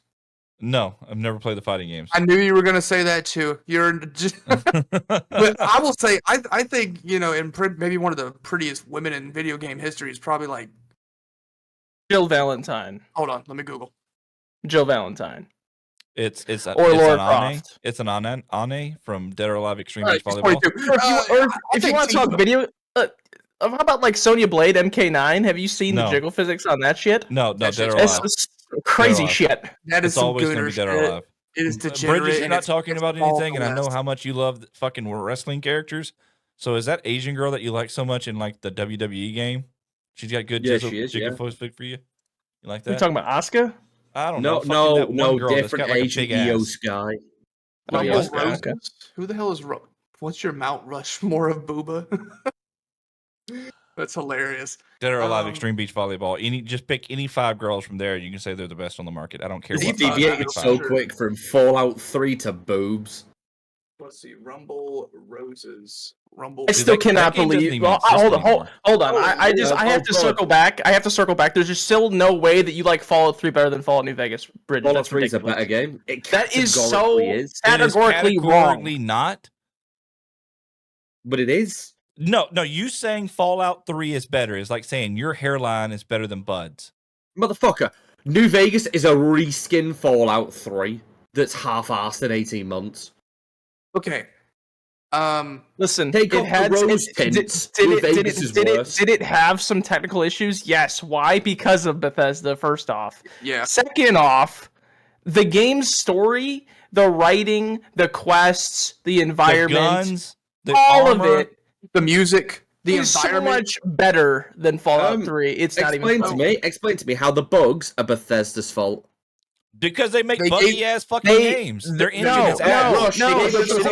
No, I've never played the fighting games. I knew you were going to say that too. You're just. But I will say, I think, maybe one of the prettiest women in video game history is probably like Jill Valentine. Hold on, let me Google. Jill Valentine. It's Laura Croft. It's an Ane from Dead or Alive Extreme Beach Volleyball. If you want to talk video, how about like Sonya Blade MK9? Have you seen the jiggle physics on that shit? No, Dead or Alive. Crazy shit. That is always going to be Dead or Alive. It is degenerate. Bridges, you're not talking about anything, and I know how much you love fucking wrestling characters. So is that Asian girl that you like so much in like the WWE game? She's got good jiggle physics for you. You like that? You talking about Asuka? I don't know. No, different HBO Sky. Who the hell is? What's your Mount Rushmore of Booba? That's hilarious. Dead or Alive Extreme Beach Volleyball. Just pick any 5 girls from there. You can say they're the best on the market. I don't care. He deviated so quick from Fallout 3 to boobs. Let's see. Rumble Roses. I still cannot believe. Hold on. I have to circle back. There's just still no way that you like Fallout 3 better than Fallout New Vegas. Bridge. Fallout 3 is a better game. That is so categorically wrong. Not. But it is. No. You saying Fallout 3 is better is like saying your hairline is better than Bud's. Motherfucker. New Vegas is a reskin Fallout 3 that's half-assed in 18 months. Okay. Listen, did it have some technical issues? Yes. Why? Because of Bethesda, first off. Yeah. Second off, the game's story, the writing, the quests, the environment, the all armor, of it, the music, the is environment. so much better than Fallout 3. It's not even Explain to me how the bugs are Bethesda's fault. Because they make buggy ass fucking games. Their engine is ass. No. There's a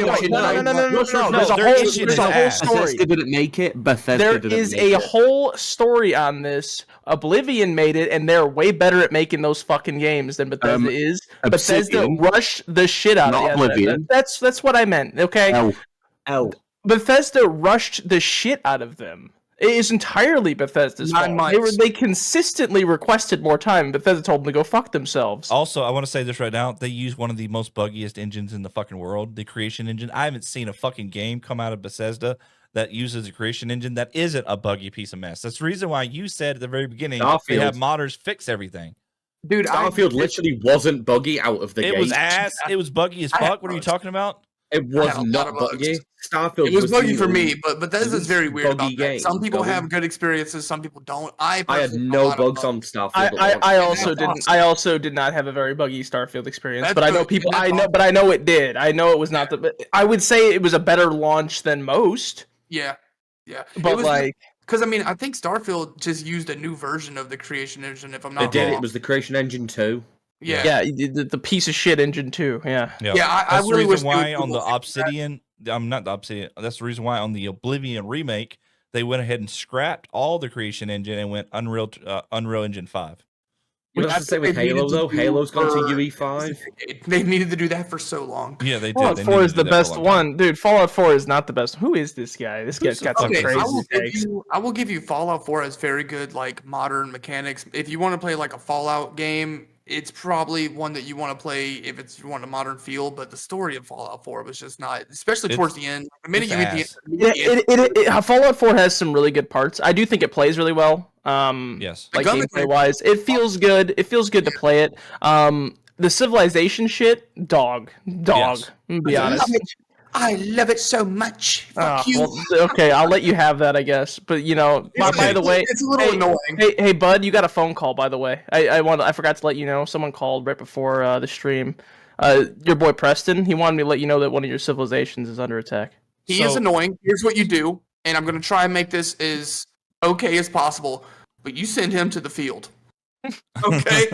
whole story. Bethesda didn't make it. Bethesda didn't make it. There is a whole story on this. Oblivion made it, and they're way better at making those fucking games than Bethesda is. Bethesda rushed the shit out of Oblivion. That's what I meant. Okay. L. Bethesda rushed the shit out of them. It is entirely Bethesda's 9 fault. months. They consistently requested more time. Bethesda told them to go fuck themselves. Also, I want to say this right now. They use one of the most buggiest engines in the fucking world, the creation engine. I haven't seen a fucking game come out of Bethesda that uses a creation engine that isn't a buggy piece of mess. That's the reason why you said at the very beginning they have modders fix everything. Dude, Starfield literally wasn't buggy out of the gate. It was ass. It was buggy as fuck. What are you talking about? It was not buggy. Starfield it was buggy for me, but Bethesda's very weird about that. Game. Some people have good experiences, some people don't. I had no bugs on Starfield. I also didn't. Awesome. I also did not have a very buggy Starfield experience, but I know people. But I know it did. I know it was not the. I would say it was a better launch than most. Yeah. But like. Because, I mean, I think Starfield just used a new version of the creation engine, if I'm not wrong. It did. It was the creation engine 2. Yeah, the piece of shit engine 2. Yeah. I really wish why on the Obsidian, I'm not the Obsidian, that's the reason why on the Oblivion remake, they went ahead and scrapped all the creation engine and went Unreal Engine 5. You know, the same with Halo, though. Halo's gone to UE5. They needed to do that for so long. Yeah, they did. Fallout 4 is the best one. Dude, Fallout 4 is not the best. Who is this guy? This guy's got some crazy takes. I will give you Fallout 4 has very good, like, modern mechanics. If you want to play, like, a Fallout game, it's probably one that you want to play if you want a modern feel, but the story of Fallout 4 was just not, especially towards the end. The minute you hit the end. Fallout 4 has some really good parts. I do think it plays really well. Yes. Like gameplay wise, it feels good. It feels good to play it. The civilization shit, dog. Yes. Be honest. I love it so much. Fuck you. Well, okay, I'll let you have that, I guess. But you know, by the way, it's a little annoying. Hey, bud, you got a phone call, by the way. I forgot to let you know. Someone called right before the stream. Your boy Preston. He wanted me to let you know that one of your civilizations is under attack. He is annoying. Here's what you do, and I'm gonna try and make this as okay as possible. But you send him to the field. Okay,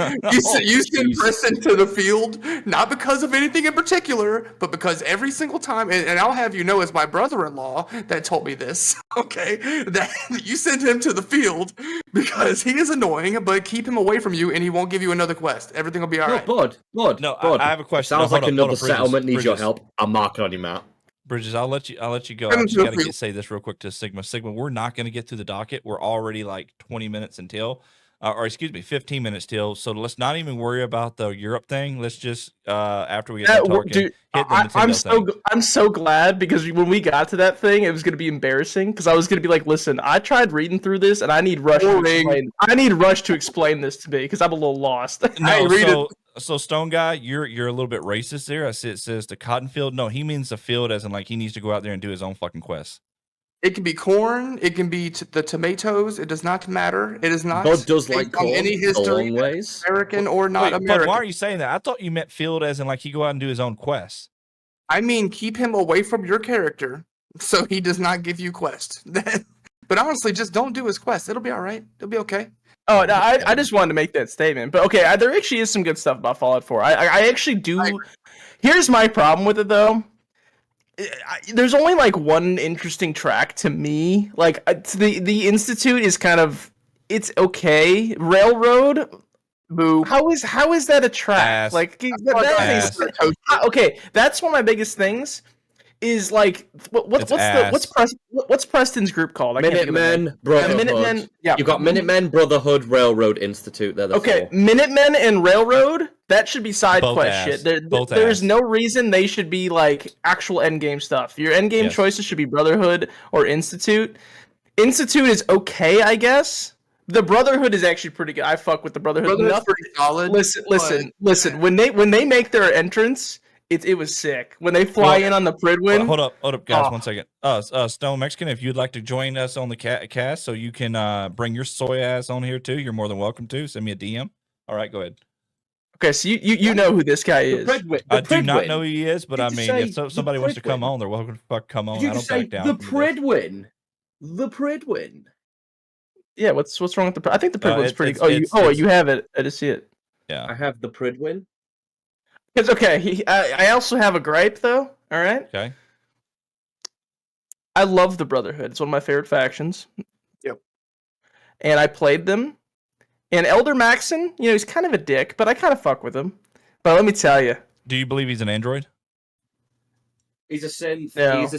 you send Preston to the field, not because of anything in particular, but because every single time, and I'll have you know, as my brother-in-law that told me this, okay, that you send him to the field because he is annoying, but keep him away from you, and he won't give you another quest. Everything will be all right. Bud. No, I have a question. Sounds like another settlement needs your help. I'm marking on you, Matt. Bridges, I'll let you go. I just got to say this real quick to Sigma. Sigma, we're not going to get through the docket. We're already like 20 minutes until. Or excuse me, 15 minutes till. So let's not even worry about the Europe thing. Let's just after we get done talking, dude, hit the Nintendo thing. I'm so glad because when we got to that thing, it was going to be embarrassing because I was going to be like, listen, I tried reading through this and I need Rush to explain this to me because I'm a little lost. So Stone Guy, you're a little bit racist there. I see it says the cotton field. No, he means the field as in like he needs to go out there and do his own fucking quest. It can be corn. It can be the tomatoes. It does not matter. It is not. God does like corn. Any history, American or not American. But why are you saying that? I thought you meant field as in like he go out and do his own quests. I mean, keep him away from your character so he does not give you quests. But honestly, just don't do his quest. It'll be all right. It'll be okay. Oh, no, I just wanted to make that statement. But okay, there actually is some good stuff about Fallout 4. I actually do. Here's my problem with it, though. There's only like one interesting track to me. Like the Institute is kind of it's okay. Railroad, boo. How is that a track? Ass. Like okay, that's one of my biggest things. Is like what's Preston's group called? Minutemen Brotherhood. Minutemen, yeah. You've got Minutemen Brotherhood Railroad Institute. They're the okay. Minutemen and Railroad. That should be side quest shit. There's no reason they should be like actual end game stuff. Your end game choices should be Brotherhood or Institute. Institute is okay, I guess. The Brotherhood is actually pretty good. I fuck with the Brotherhood. Brotherhood's pretty solid. Listen. When they make their entrance. It was sick when they fly in on the Pridwin. Hold up, guys, 1 second. Stone Mexican, if you'd like to join us on the cast, so you can bring your soy ass on here too. You're more than welcome to. Send me a DM. All right, go ahead. Okay, so you know who this guy is. I do not know who he is, but I mean, if somebody wants to come on, they're welcome to come on. I don't back down. The Pridwin. The Pridwin. Yeah, what's wrong with the? I think the Pridwin's pretty. You have it. I just see it. Yeah, I have the Pridwin. It's okay. I also have a gripe, though. All right. Okay. I love the Brotherhood. It's one of my favorite factions. Yep. And I played them. And Elder Maxon, he's kind of a dick, but I kind of fuck with him. But let me tell you. Do you believe he's an android? He's a synth. No. Is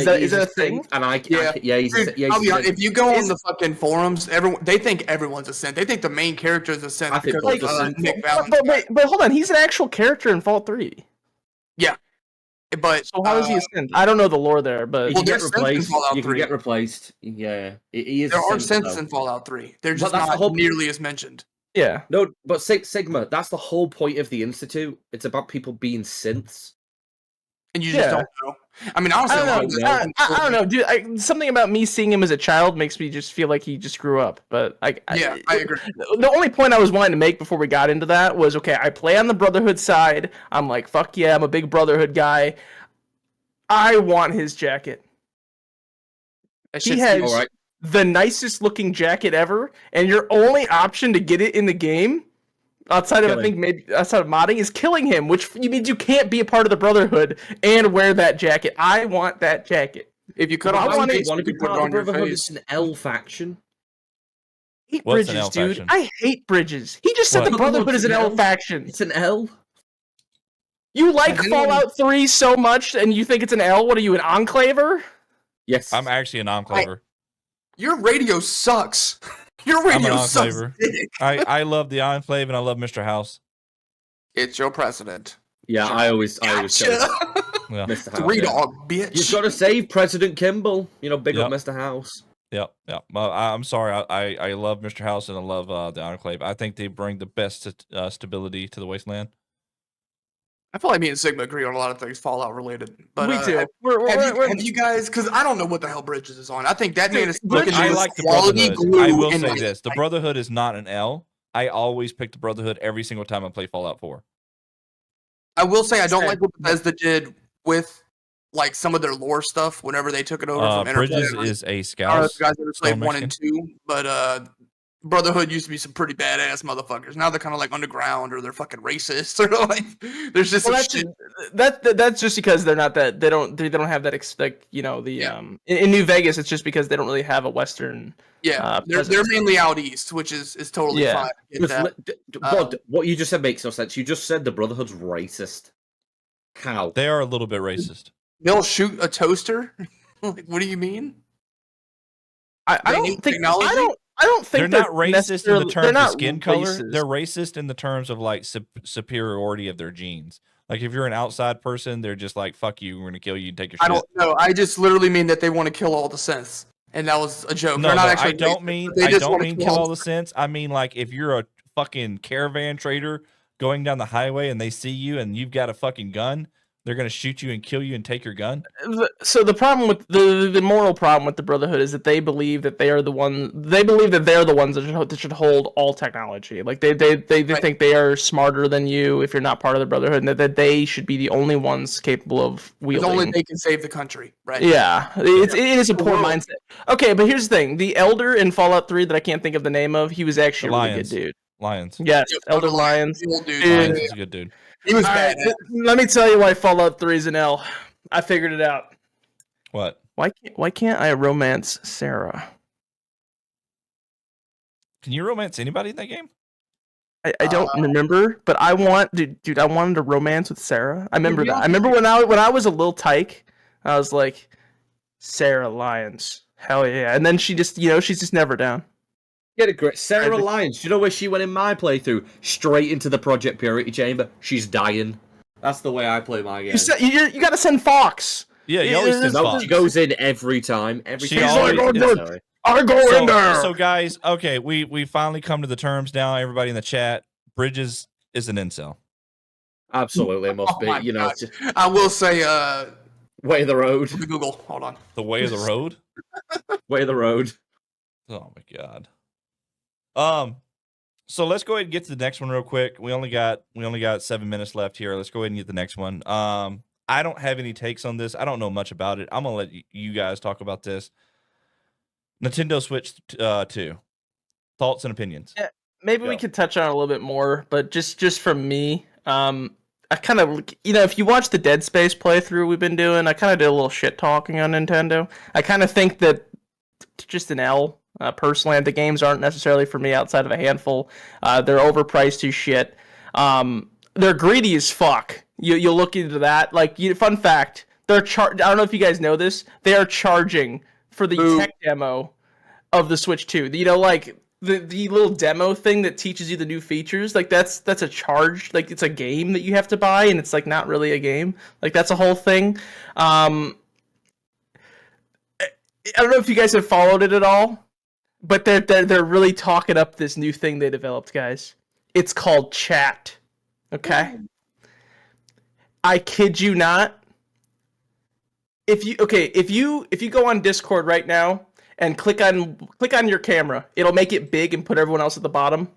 that a thing? And If you go on the fucking forums, they think everyone's a synth. They think the main character is a synth because Nick Valentine. But hold on, he's an actual character in Fallout 3. Yeah, but so how is he a synth? I don't know the lore there, but you can get replaced. You can get replaced. Yeah, he is. There are synths in Fallout 3. They're just not nearly as mentioned. Yeah. No, but Sigma, that's the whole point of the Institute. It's about people being synths. And you just don't know. I mean, honestly, I don't know, dude. Something about me seeing him as a child makes me just feel like he just grew up. But I agree. The only point I was wanting to make before we got into that was, okay, I play on the Brotherhood side. I'm like, fuck yeah, I'm a big Brotherhood guy. I want his jacket. He has the nicest looking jacket ever, and your only option to get it in the game, outside of modding, is killing him, which means you can't be a part of the Brotherhood and wear that jacket. I want that jacket. If you could, I want to be part of the Brotherhood. It's an L faction. I hate Bridges, dude. Faction? I hate Bridges. He just said the Brotherhood is an L faction. It's an L. You like Fallout 3 so much, and you think it's an L? What are you, an enclaver? Yes, I'm actually an enclaver. Your radio sucks. Your radio sucks. I love the Enclave and I love Mr. House. It's your president. Yeah, I always yeah. Mr. House. Three dog, bitch. You've got to save President Kimball. You know, big up Mr. House. Yep. I'm sorry. I love Mr. House and I love the Enclave. I think they bring the best stability to the Wasteland. I feel like me and Sigma agree on a lot of things Fallout related. But we do. Have you guys? Because I don't know what the hell Bridges is on. I think that man is looking I like the Brotherhood. I will say this: the Brotherhood is not an L. I always pick the Brotherhood every single time I play Fallout 4. I will say I don't like what Bethesda did with like some of their lore stuff whenever they took it over from Bridges is a scout. I don't know if you guys ever played 1 and 2, but Brotherhood used to be some pretty badass motherfuckers. Now they're kind of like underground, or they're fucking racist, or like there's just that's just because they're not that they don't have that in New Vegas. It's just because they don't really have a Western. Yeah, they're mainly out east, which is totally fine. What you just said makes no sense. You just said the Brotherhood's racist. How? They are a little bit racist. They'll shoot a toaster. Like, what do you mean? I don't think they're not racist in the terms of skin color. They're racist in the terms of like superiority of their genes. Like if you're an outside person, they're just like, "Fuck you, we're gonna kill you and take your shit." I don't know. I just literally mean that they want to kill all the synths, and that was a joke. No, I don't mean kill all the synths. I mean like if you're a fucking caravan trader going down the highway and they see you and you've got a fucking gun, they're gonna shoot you and kill you and take your gun. So the problem with the moral problem with the Brotherhood is that they believe that they are the one. They believe that they're the ones that should hold all technology. Like they think they are smarter than you if you're not part of the Brotherhood, and that they should be the only ones capable of wielding. Only they can save the country, right? Yeah, it is a poor mindset. Okay, but here's the thing: the Elder in Fallout 3 that I can't think of the name of, he was actually a really good dude. Lyons. Yes, Elder Lyons. Lyons is a good dude. He was bad. Let me tell you why Fallout 3 is an L. I figured it out. What? Why can't I romance Sarah? Can you romance anybody in that game? I don't remember, but I want, dude. I wanted to romance with Sarah. I remember that. I remember when I was a little tyke, I was like, Sarah Lyons, hell yeah. And then she just, she's just never down. Get it, great. Sarah Lyons. Do you know where she went in my playthrough? Straight into the Project Purity Chamber. She's dying. That's the way I play my game. You got to send Fox. Yeah, you always send Fox. She goes in every time. I go in there. So guys, okay, we finally come to the terms now. Everybody in the chat, Bridges is an incel. Absolutely, it must be. I will say, way of the road. Google, hold on. The way of the road. Way of the road. Oh my god. So let's go ahead and get to the next one real quick. We only got 7 minutes left here. Let's go ahead and get the next one. I don't have any takes on this. I don't know much about it. I'm gonna let you guys talk about this. Nintendo Switch 2. Thoughts and opinions. Yeah, maybe we could touch on it a little bit more, but just from me, I kind of, if you watch the Dead Space playthrough we've been doing, I kind of did a little shit talking on Nintendo. I kind of think that just an L. Personally, the games aren't necessarily for me outside of a handful. They're overpriced as shit. They're greedy as fuck. You'll look into that. Like, fun fact, I don't know if you guys know this. They are charging for the tech demo of the Switch 2. You know, like the little demo thing that teaches you the new features. Like that's a charge. Like it's a game that you have to buy, and it's like not really a game. Like that's a whole thing. I don't know if you guys have followed it at all, but they're really talking up this new thing they developed, guys. It's called chat. Okay. I kid you not. If you go on Discord right now and click on your camera, it'll make it big and put everyone else at the bottom.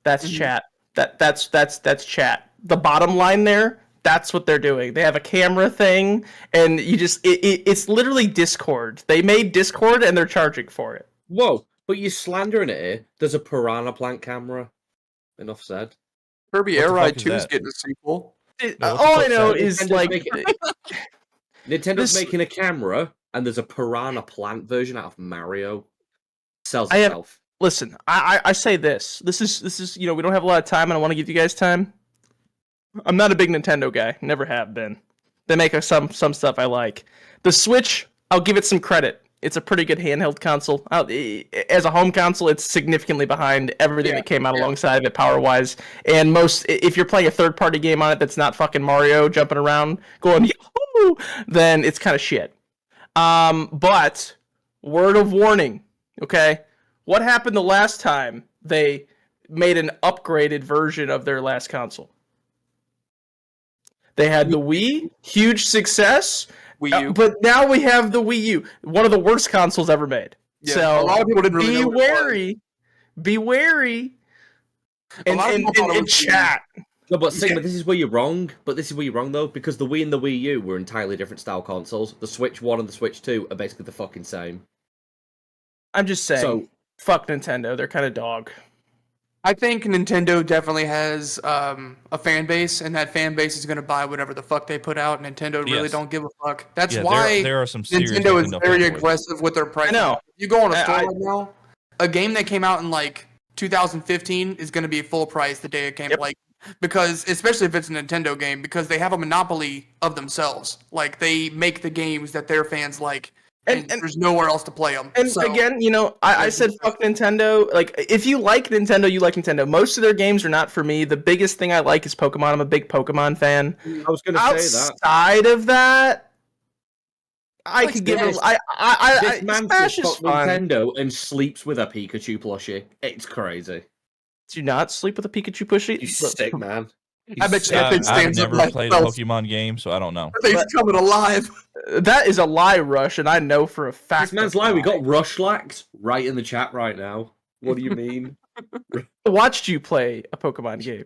That's chat. That's chat. The bottom line there, that's what they're doing. They have a camera thing, and it's literally Discord. They made Discord and they're charging for it. Whoa, but you're slandering it here. There's a Piranha Plant camera. Enough said. Kirby Air Ride 2 is getting a sequel. All I know is Nintendo's making a camera, and there's a Piranha Plant version out of Mario. Sells itself. Listen, I say this. This is we don't have a lot of time, and I want to give you guys time. I'm not a big Nintendo guy. Never have been. They make some stuff I like. The Switch, I'll give it some credit. It's a pretty good handheld console. As a home console, it's significantly behind everything that came out alongside of it power-wise. And if you're playing a third-party game on it that's not fucking Mario jumping around going yahoo, then it's kind of shit. But word of warning, okay? What happened the last time they made an upgraded version of their last console? They had the Wii, huge success. Wii U. But now we have the Wii U, one of the worst consoles ever made. Yeah, so a lot of people didn't really know be wary, and chat. No, but Sigma, this is where you're wrong. But this is where you're wrong though, because the Wii and the Wii U were entirely different style consoles. The Switch 1 and the Switch 2 are basically the fucking same. I'm just saying, fuck Nintendo. They're kind of dog. I think Nintendo definitely has a fan base, and that fan base is going to buy whatever the fuck they put out. Nintendo really don't give a fuck. That's why there are some Nintendo is very aggressive with their pricing. I know. You go on a store right now, a game that came out in like 2015 is going to be full price the day it came. Like, because especially if it's a Nintendo game, because they have a monopoly of themselves. Like they make the games that their fans like. And there's nowhere else to play them. And again, I said fuck Nintendo. Like, if you like Nintendo, you like Nintendo. Most of their games are not for me. The biggest thing I like is Pokemon. I'm a big Pokemon fan. I was going to say that. Outside of that, I could give it. This man says fuck Nintendo and sleeps with a Pikachu plushie. It's crazy. Do you not sleep with a Pikachu plushie? You sick man. I bet Champion stands I've never played a Pokemon game, so I don't know. He's coming alive. That is a lie, Rush, and I know for a fact. This man's lying. We got Rushlax right in the chat right now. What do you mean? I watched you play a Pokemon game.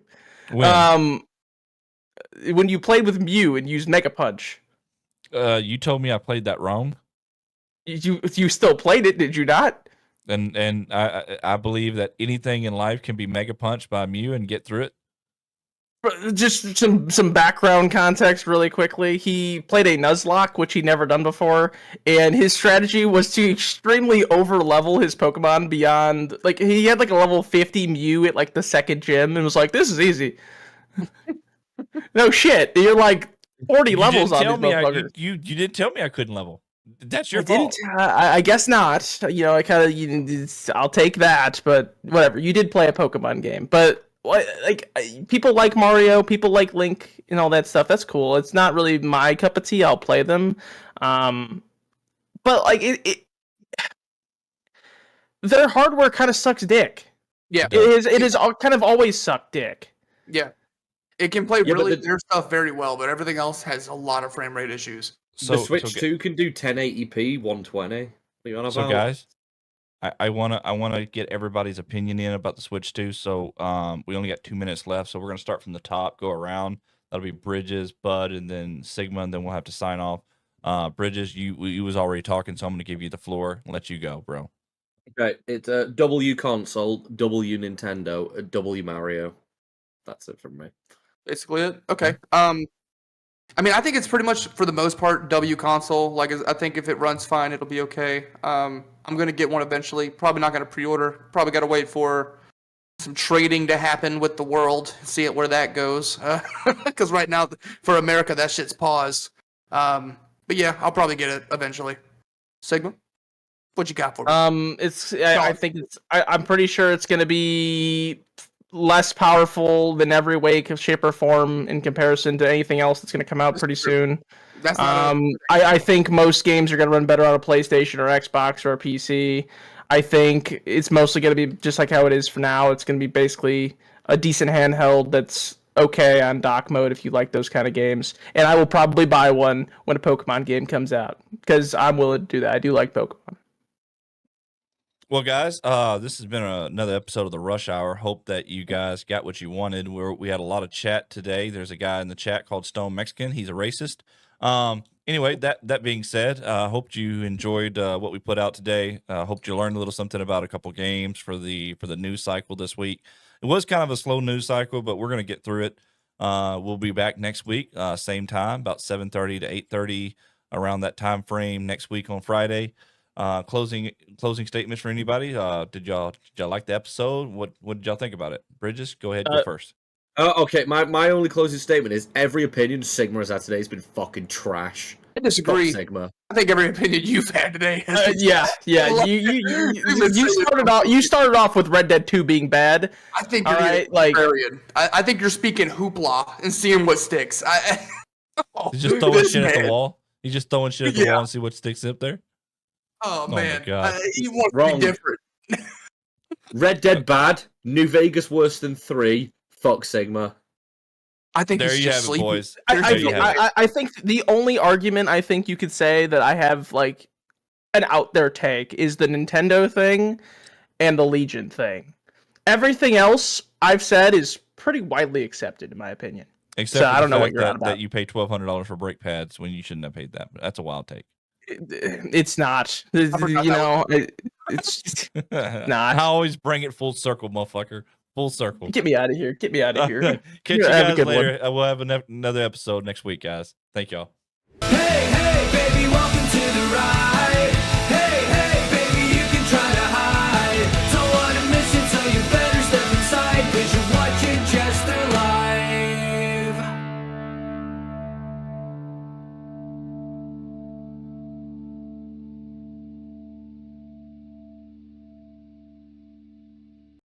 When you played with Mew and used Mega Punch. You told me I played that wrong. You still played it, did you not? And I believe that anything in life can be Mega Punched by Mew and get through it. Just some background context really quickly. He played a Nuzlocke, which he'd never done before, and his strategy was to extremely over-level his Pokemon beyond... Like, he had like a level 50 Mew at like the second gym and was like, this is easy. No shit, you're like 40 levels on these motherfuckers. You didn't tell me I couldn't level. That's your fault. I guess not. I kind of... I'll take that, but whatever. You did play a Pokemon game, but... Like, people like Mario, people like Link, and all that stuff. That's cool. It's not really my cup of tea. I'll play them, but like their hardware kind of sucks dick. Yeah, it is kind of always sucked dick. Yeah, it can play their stuff very well, but everything else has a lot of frame rate issues. So the Switch 2 can do 1080p 120. What are you on about? So guys, I wanna get everybody's opinion in about the Switch 2. So we only got 2 minutes left, so we're gonna start from the top, go around. That'll be Bridges, Bud, and then Sigma, and then we'll have to sign off. Bridges, you was already talking, so I'm gonna give you the floor and let you go, bro. Okay, it's W console, W Nintendo, W Mario. That's it from me. Basically it. Okay. I mean, I think it's pretty much, for the most part, W console. Like, I think if it runs fine, it'll be okay. I'm going to get one eventually. Probably not going to pre-order. Probably got to wait for some trading to happen with the world. See where that goes. Because right now, for America, that shit's paused. But yeah, I'll probably get it eventually. Sigma, what you got for me? I think I'm pretty sure it's going to be less powerful than every way, shape, or form in comparison to anything else that's going to come out pretty soon. That's I think most games are going to run better on a PlayStation or Xbox or a PC. I think it's mostly going to be just like how it is for now. It's going to be basically a decent handheld that's okay on dock mode if you like those kind of games. And I will probably buy one when a Pokemon game comes out because I'm willing to do that. I do like Pokemon. Well, guys, this has been another episode of the Rush Hour. Hope that you guys got what you wanted. We had a lot of chat today. There's a guy in the chat called Stone Mexican. He's a racist. Anyway, that being said, hope you enjoyed what we put out today. Hope you learned a little something about a couple games for the news cycle this week. It was kind of a slow news cycle, but we're going to get through it. We'll be back next week, same time, about 7:30 to 8:30, around that time frame next week on Friday. Closing statements for anybody. Did y'all like the episode? What did y'all think about it? Bridges, go ahead, go first. Okay, my only closing statement is every opinion Sigma has had today has been fucking trash. I disagree. Sigma. I think every opinion you've had today. Yeah. You started off with Red Dead 2 being bad. I think you're I think you're speaking hoopla and seeing what sticks. He's just throwing shit at the wall. He's just throwing shit at the wall and see what sticks up there. Oh man, you want Wrong. to be different. Red Dead bad. New Vegas worse than 3. Fuck Sigma. I think there he's you just have sleeping. it, boys. I think the only argument I think you could say that I have like an out there take is the Nintendo thing and the Legion thing. Everything else I've said is pretty widely accepted in my opinion. Except I don't know what you're on about. That you pay $1,200 for brake pads when you shouldn't have paid that. That's a wild take. It's not. It's not. I always bring it full circle, motherfucker. Full circle. Get me out of here. Get me out of here. Catch you guys later. We'll have another episode next week, guys. Thank y'all. Hey, baby, welcome to the ride.